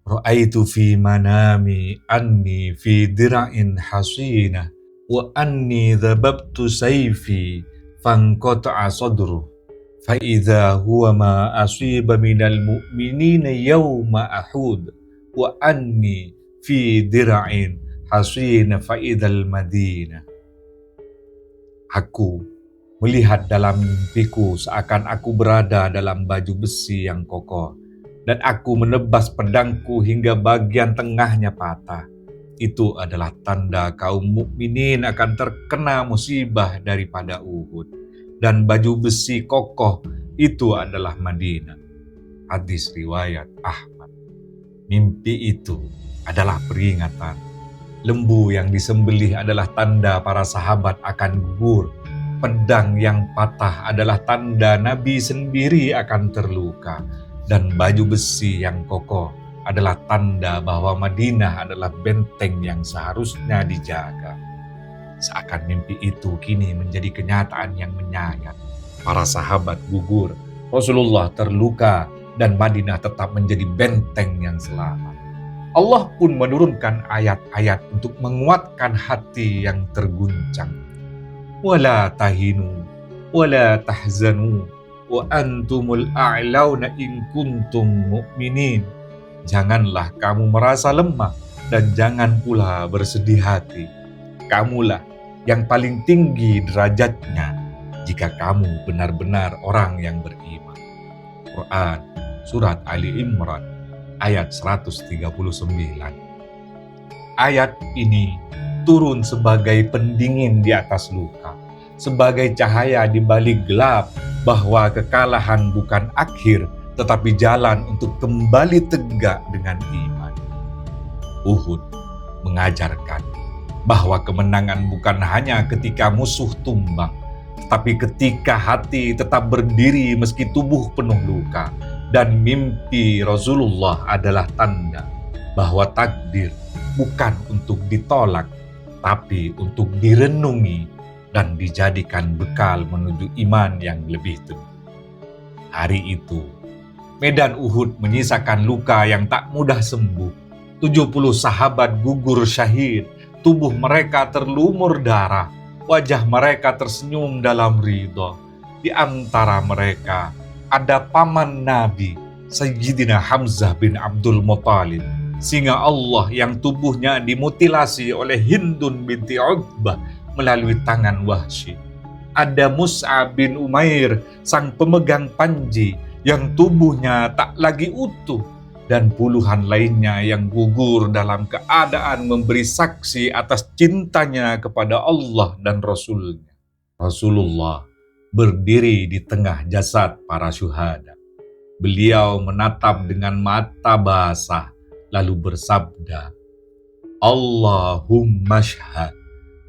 "Ra'aitu fi manami anni fi dira'in hasinah wa anni dhababtu sayfi fanqata'a sadruh fa idza huwa ma asiba minal mu'minina yawma Uhud wa anni fi dira'in hasinah fa idzal Madinah." Aku melihat dalam mimpiku seakan aku berada dalam baju besi yang kokoh, dan aku menebas pedangku hingga bagian tengahnya patah. Itu adalah tanda kaum mukminin akan terkena musibah daripada Uhud, dan baju besi kokoh itu adalah Madinah. Hadis riwayat Ahmad. Mimpi itu adalah peringatan. Lembu yang disembelih adalah tanda para sahabat akan gugur. Pedang yang patah adalah tanda Nabi sendiri akan terluka. Dan baju besi yang kokoh adalah tanda bahwa Madinah adalah benteng yang seharusnya dijaga. Seakan mimpi itu kini menjadi kenyataan yang menyayat. Para sahabat gugur, Rasulullah terluka, dan Madinah tetap menjadi benteng yang selamat. Allah pun menurunkan ayat-ayat untuk menguatkan hati yang terguncang. "Wala tahinu, wala tahzanu, wa antumul a'launa in kuntum mu'minin." Janganlah kamu merasa lemah dan jangan pula bersedih hati. Kamulah yang paling tinggi derajatnya jika kamu benar-benar orang yang beriman. Quran Surat Ali Imran ayat 139. Ayat ini turun sebagai pendingin di atas luka, sebagai cahaya di balik gelap, bahwa kekalahan bukan akhir, tetapi jalan untuk kembali tegak dengan iman. Uhud mengajarkan bahwa kemenangan bukan hanya ketika musuh tumbang, tetapi ketika hati tetap berdiri meski tubuh penuh luka. Dan mimpi Rasulullah adalah tanda bahwa takdir bukan untuk ditolak, tapi untuk direnungi dan dijadikan bekal menuju iman yang lebih teguh. Hari itu, medan Uhud menyisakan luka yang tak mudah sembuh. 70 sahabat gugur syahid, tubuh mereka terlumur darah, wajah mereka tersenyum dalam ridha. Di antara mereka ada paman Nabi, Sayyidina Hamzah bin Abdul Muttalib, singa Allah yang tubuhnya dimutilasi oleh Hindun binti Utbah melalui tangan Wahsy. Ada Mus'ab bin Umair, sang pemegang panji yang tubuhnya tak lagi utuh, dan puluhan lainnya yang gugur dalam keadaan memberi saksi atas cintanya kepada Allah dan Rasul-Nya. Rasulullah berdiri di tengah jasad para syuhada. Beliau menatap dengan mata basah, lalu bersabda, Allahumma syhad,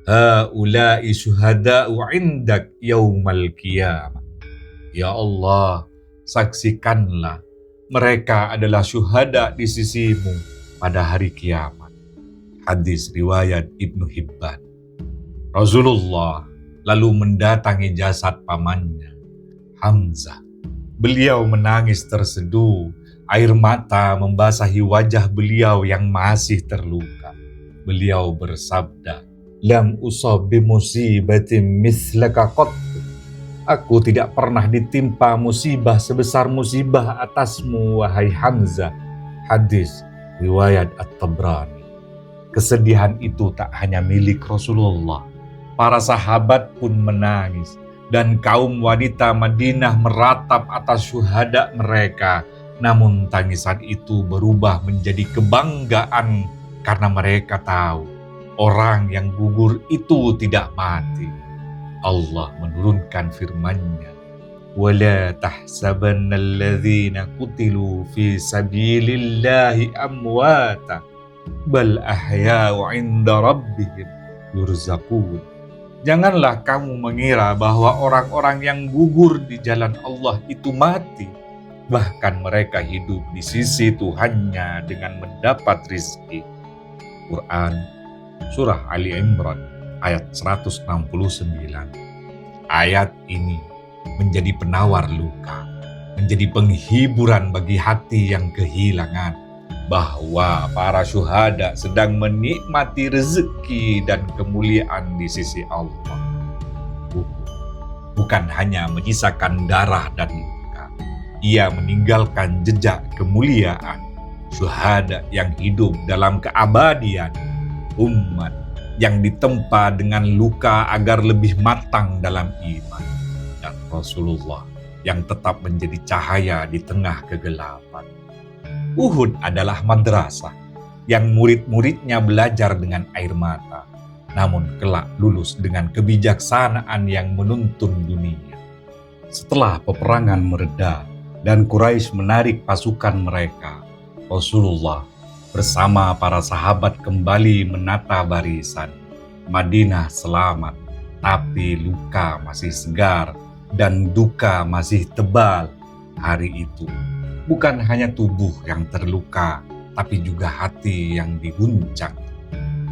haula'i syuhada'u indak yaumal qiyamah. Ya Allah, saksikanlah mereka adalah syuhada di sisimu pada hari kiamat. Hadis riwayat Ibnu Hibban. Rasulullah lalu mendatangi jasad pamannya, Hamzah. Beliau menangis terseduh, air mata membasahi wajah beliau yang masih terluka. Beliau bersabda, Lam usab bimusibatin mislaka qat. Aku tidak pernah ditimpa musibah sebesar musibah atasmu, wahai Hamzah. Hadis riwayat At-Tabrani. Kesedihan itu tak hanya milik Rasulullah. Para sahabat pun menangis, dan kaum wanita Madinah meratap atas syuhada mereka. Namun tangisan itu berubah menjadi kebanggaan karena mereka tahu orang yang gugur itu tidak mati. Allah menurunkan firman-Nya, وَلَا تَحْسَبَنَّ الَّذِينَ قُتِلُوا فِي سَبِيلِ اللَّهِ أَمْوَاتًا بَلْ أَحْيَاءٌ عِندَ رَبِّهِمْ يُرْزَقُونَ. Janganlah kamu mengira bahwa orang-orang yang gugur di jalan Allah itu mati. Bahkan mereka hidup di sisi Tuhannya dengan mendapat rizki. Quran Surah Ali Imran ayat 169. Ayat ini menjadi penawar luka, menjadi penghiburan bagi hati yang kehilangan, bahwa para syuhada sedang menikmati rezeki dan kemuliaan di sisi Allah. Bukan hanya menyisakan darah dan luka, ia meninggalkan jejak kemuliaan. Syuhada yang hidup dalam keabadian, umat yang ditempa dengan luka agar lebih matang dalam iman, dan Rasulullah yang tetap menjadi cahaya di tengah kegelapan. Uhud adalah madrasah yang murid-muridnya belajar dengan air mata, namun kelak lulus dengan kebijaksanaan yang menuntun dunia. Setelah peperangan mereda dan Quraisy menarik pasukan mereka, Rasulullah bersama para sahabat kembali menata barisan. Madinah selamat, tapi luka masih segar dan duka masih tebal. Hari itu bukan hanya tubuh yang terluka, tapi juga hati yang diguncang.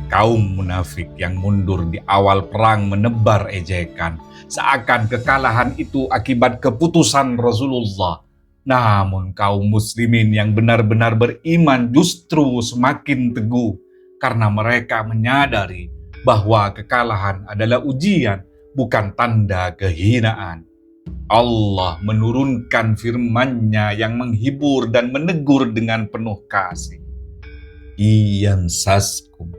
Kaum munafik yang mundur di awal perang menebar ejekan, seakan kekalahan itu akibat keputusan Rasulullah. Namun kaum muslimin yang benar-benar beriman justru semakin teguh, karena mereka menyadari bahwa kekalahan adalah ujian, bukan tanda kehinaan. Allah menurunkan firman-Nya yang menghibur dan menegur dengan penuh kasih. Iyansaskum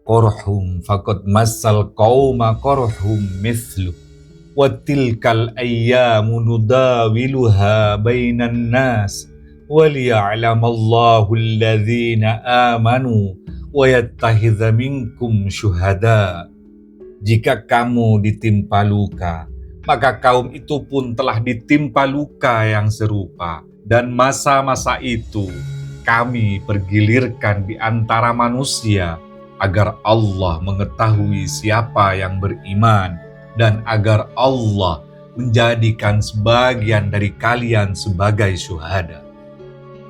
korhum faqad massal qauma korhum mithluh wa tilkal ayyamu nudawiluha bainan nas wa liya'lamallahu alladhina amanu wa yattakhidha minkum syuhada. Jika kamu ditimpa luka, maka kaum itu pun telah ditimpa luka yang serupa, dan masa-masa itu kami pergilirkan di antara manusia agar Allah mengetahui siapa yang beriman, dan agar Allah menjadikan sebagian dari kalian sebagai syuhada.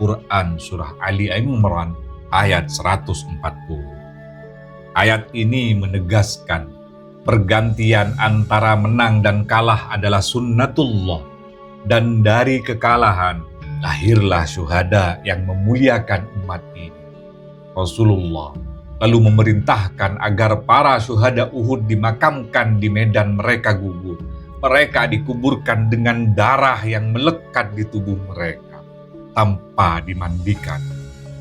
Quran Surah Ali Imran ayat 140. Ayat ini menegaskan pergantian antara menang dan kalah adalah sunnatullah, dan dari kekalahan lahirlah syuhada yang memuliakan umat ini. Rasulullah lalu memerintahkan agar para syuhada Uhud dimakamkan di medan mereka gugur. Mereka dikuburkan dengan darah yang melekat di tubuh mereka tanpa dimandikan.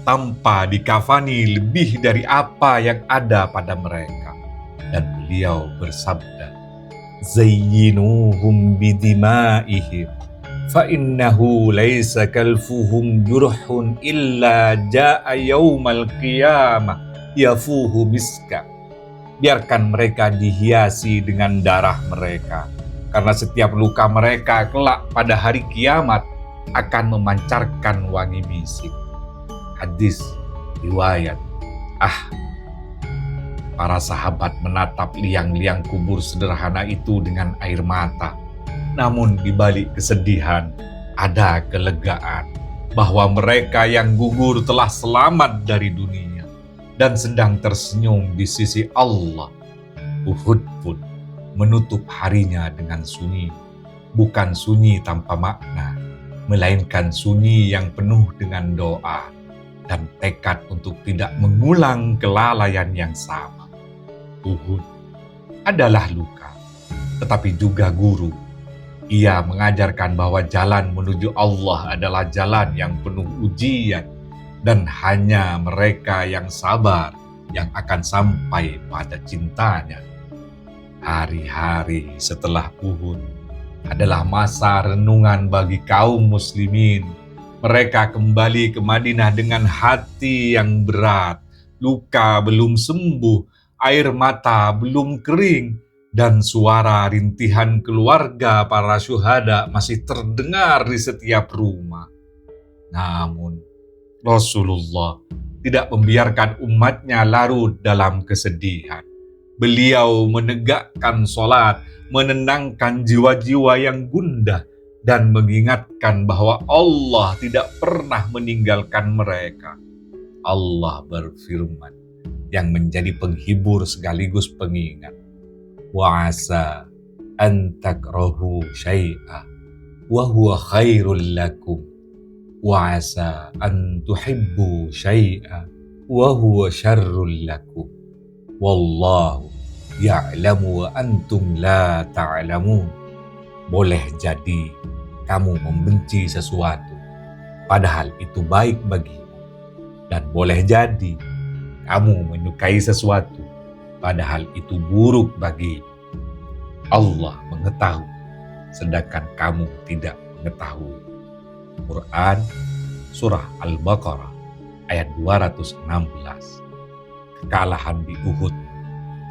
tanpa dikafani lebih dari apa yang ada pada mereka. Dan beliau bersabda, "Zayyinuhum bidimaihim, fa innahu laysa kalfuhum jurhun illa jaa yaumal qiyamah yafuhu miska." Biarkan mereka dihiasi dengan darah mereka, karena setiap luka mereka kelak pada hari kiamat akan memancarkan wangi misik. Hadis riwayat Para sahabat menatap liang-liang kubur sederhana itu dengan air mata. Namun di balik kesedihan ada kelegaan bahwa mereka yang gugur telah selamat dari dunia dan sedang tersenyum di sisi Allah. Uhud pun menutup harinya dengan sunyi, bukan sunyi tanpa makna, melainkan sunyi yang penuh dengan doa dan tekad untuk tidak mengulang kelalaian yang sama. Uhud adalah luka, tetapi juga guru. Ia mengajarkan bahwa jalan menuju Allah adalah jalan yang penuh ujian, dan hanya mereka yang sabar yang akan sampai pada cintanya. Hari-hari setelah Uhud adalah masa renungan bagi kaum muslimin. Mereka kembali ke Madinah dengan hati yang berat, luka belum sembuh, air mata belum kering, dan suara rintihan keluarga para syuhada masih terdengar di setiap rumah. Namun, Rasulullah tidak membiarkan umatnya larut dalam kesedihan. Beliau menegakkan sholat, menenangkan jiwa-jiwa yang gundah, dan mengingatkan bahwa Allah tidak pernah meninggalkan mereka. Allah berfirman yang menjadi penghibur sekaligus pengingat, "Wa asa an takrahu syai'a wa huwa khairul lakum, wa asa an tuhibbu syai'a wa huwa syarrul lakum, wallahu ya'lamu wa antum la ta'lamun." Boleh jadi kamu membenci sesuatu, padahal itu baik bagimu. Dan boleh jadi kamu menyukai sesuatu, padahal itu buruk bagimu. Allah mengetahui, sedangkan kamu tidak mengetahui. Quran Surah Al-Baqarah ayat 216. Kekalahan di Uhud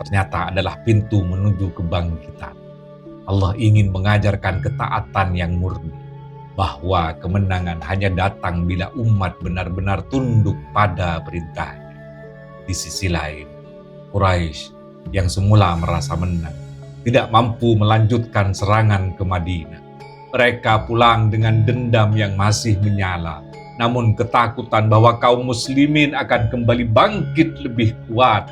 ternyata adalah pintu menuju kebangkitan. Allah ingin mengajarkan ketaatan yang murni, bahwa kemenangan hanya datang bila umat benar-benar tunduk pada perintahnya. Di sisi lain, Quraisy yang semula merasa menang tidak mampu melanjutkan serangan ke Madinah. Mereka pulang dengan dendam yang masih menyala, namun ketakutan bahwa kaum muslimin akan kembali bangkit lebih kuat.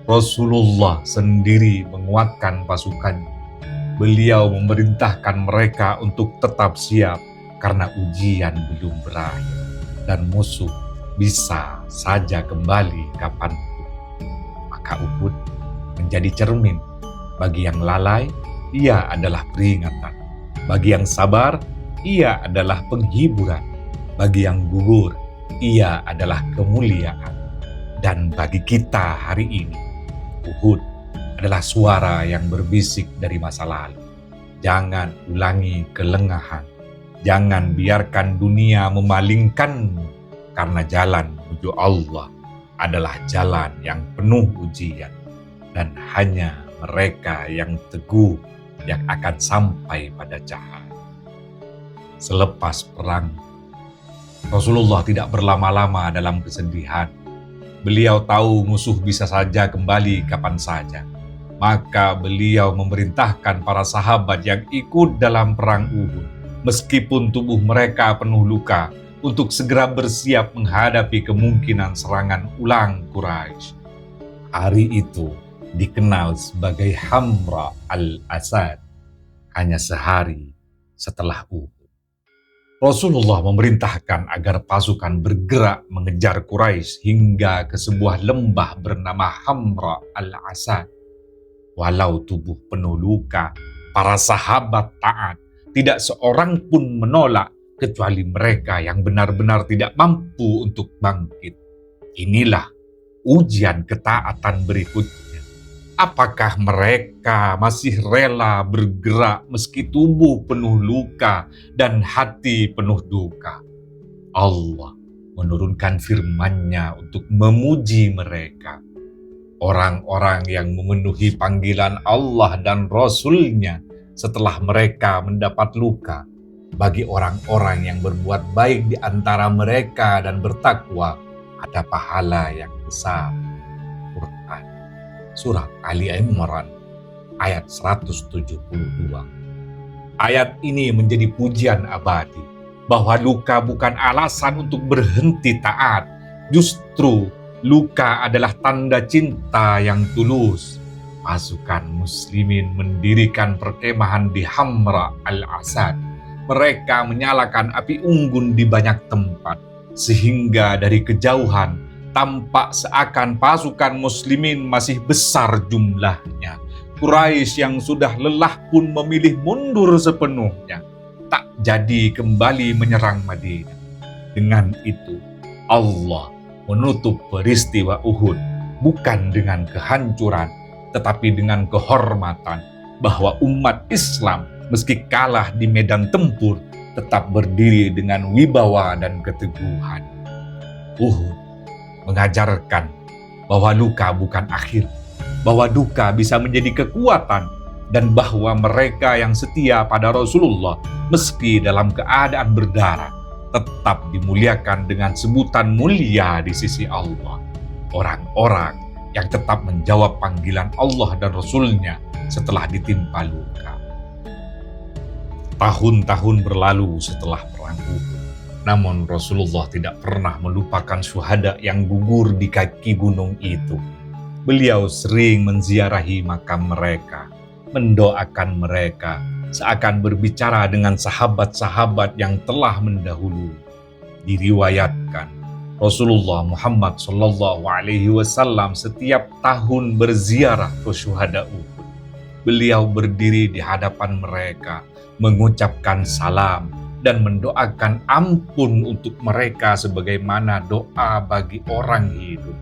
Rasulullah sendiri menguatkan pasukannya. Beliau memerintahkan mereka untuk tetap siap karena ujian belum berakhir dan musuh bisa saja kembali kapanpun. Maka Uhud menjadi cermin. Bagi yang lalai, ia adalah peringatan. Bagi yang sabar, ia adalah penghiburan. Bagi yang gugur, ia adalah kemuliaan. Dan bagi kita hari ini, Uhud adalah suara yang berbisik dari masa lalu. Jangan ulangi kelengahan. Jangan biarkan dunia memalingkanmu, karena jalan menuju Allah adalah jalan yang penuh ujian, dan hanya mereka yang teguh yang akan sampai pada cahaya. Selepas perang, Rasulullah tidak berlama-lama dalam kesedihan. Beliau tahu musuh bisa saja kembali kapan saja. Maka beliau memerintahkan para sahabat yang ikut dalam perang Uhud, meskipun tubuh mereka penuh luka, untuk segera bersiap menghadapi kemungkinan serangan ulang Quraisy. Hari itu dikenal sebagai Hamra al-Asad, hanya sehari setelah Uhud. Rasulullah memerintahkan agar pasukan bergerak mengejar Quraisy hingga ke sebuah lembah bernama Hamra al-Asad. Walau tubuh penuh luka, para sahabat taat, tidak seorang pun menolak kecuali mereka yang benar-benar tidak mampu untuk bangkit. Inilah ujian ketaatan berikutnya. Apakah mereka masih rela bergerak meski tubuh penuh luka dan hati penuh duka? Allah menurunkan firman-Nya untuk memuji mereka. Orang-orang yang memenuhi panggilan Allah dan Rasul-Nya setelah mereka mendapat luka. Bagi orang-orang yang berbuat baik di antara mereka dan bertakwa, ada pahala yang besar. Quran Surat Ali Imran ayat 172. Ayat ini menjadi pujian abadi bahwa luka bukan alasan untuk berhenti taat. Justru luka adalah tanda cinta yang tulus. Pasukan muslimin mendirikan perkemahan di Hamra al-Asad. Mereka menyalakan api unggun di banyak tempat, sehingga dari kejauhan tampak seakan pasukan muslimin masih besar jumlahnya. Quraisy yang sudah lelah pun memilih mundur sepenuhnya, tak jadi kembali menyerang Madinah. Dengan itu, Allah menutup peristiwa Uhud bukan dengan kehancuran, tetapi dengan kehormatan bahwa umat Islam meski kalah di medan tempur, tetap berdiri dengan wibawa dan keteguhan. Uhud mengajarkan bahwa luka bukan akhir, bahwa duka bisa menjadi kekuatan, dan bahwa mereka yang setia pada Rasulullah meski dalam keadaan berdarah, tetap dimuliakan dengan sebutan mulia di sisi Allah. Orang-orang yang tetap menjawab panggilan Allah dan Rasul-Nya setelah ditimpa luka. Tahun-tahun berlalu setelah perang Uhud, namun Rasulullah tidak pernah melupakan syuhada yang gugur di kaki gunung itu. Beliau sering menziarahi makam mereka, mendoakan mereka, seakan berbicara dengan sahabat-sahabat yang telah mendahului. Diriwayatkan, Rasulullah Muhammad SAW setiap tahun berziarah ke syuhada Uhud. Beliau berdiri di hadapan mereka, mengucapkan salam dan mendoakan ampun untuk mereka sebagaimana doa bagi orang hidup.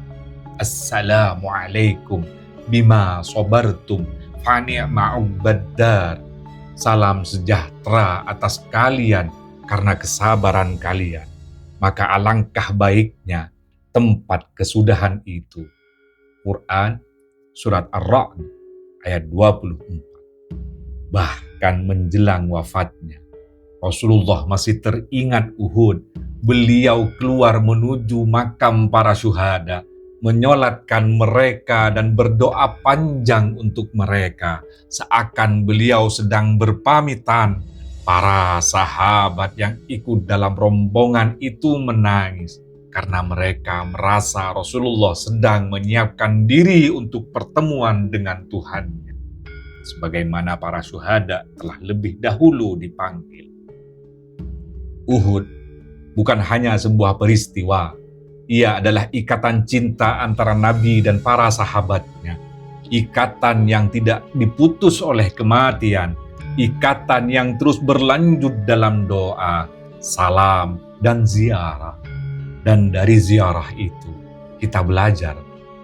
Assalamualaikum bima sabartum fa ni'ma uqbaddar. Salam sejahtera atas kalian karena kesabaran kalian, maka alangkah baiknya tempat kesudahan itu. Quran Surat Ar-Ra'd ayat 24. Bahkan menjelang wafatnya, Rasulullah masih teringat Uhud. Beliau keluar menuju makam para syuhada, menyolatkan mereka dan berdoa panjang untuk mereka, seakan beliau sedang berpamitan. Para sahabat yang ikut dalam rombongan itu menangis karena mereka merasa Rasulullah sedang menyiapkan diri untuk pertemuan dengan Tuhannya, sebagaimana para syuhada telah lebih dahulu dipanggil. Uhud bukan hanya sebuah peristiwa, ia adalah ikatan cinta antara Nabi dan para sahabatnya. Ikatan yang tidak diputus oleh kematian, ikatan yang terus berlanjut dalam doa, salam, dan ziarah. Dan dari ziarah itu, kita belajar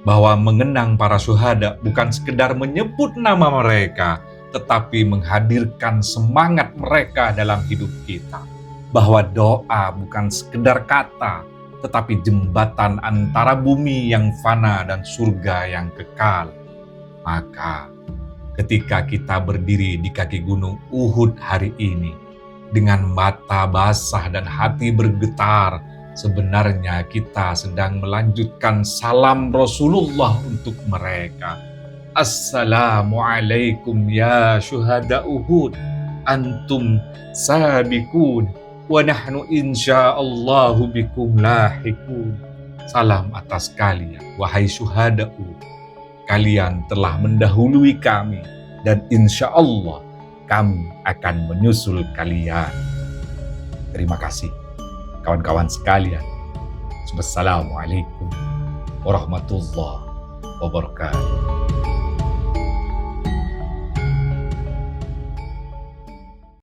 bahwa mengenang para syuhada bukan sekedar menyebut nama mereka, tetapi menghadirkan semangat mereka dalam hidup kita. Bahwa doa bukan sekedar kata, tetapi jembatan antara bumi yang fana dan surga yang kekal. Maka, ketika kita berdiri di kaki gunung Uhud hari ini, dengan mata basah dan hati bergetar, sebenarnya kita sedang melanjutkan salam Rasulullah untuk mereka. Assalamualaikum ya syuhada Uhud, antum sabiqun, wa nahnu insyaallahu bikum lahikun. Salam atas kalian, wahai syuhada Uhud. Kalian telah mendahului kami, dan insya Allah kami akan menyusul kalian. Terima kasih, kawan-kawan sekalian. Wassalamualaikum warahmatullahi wabarakatuh.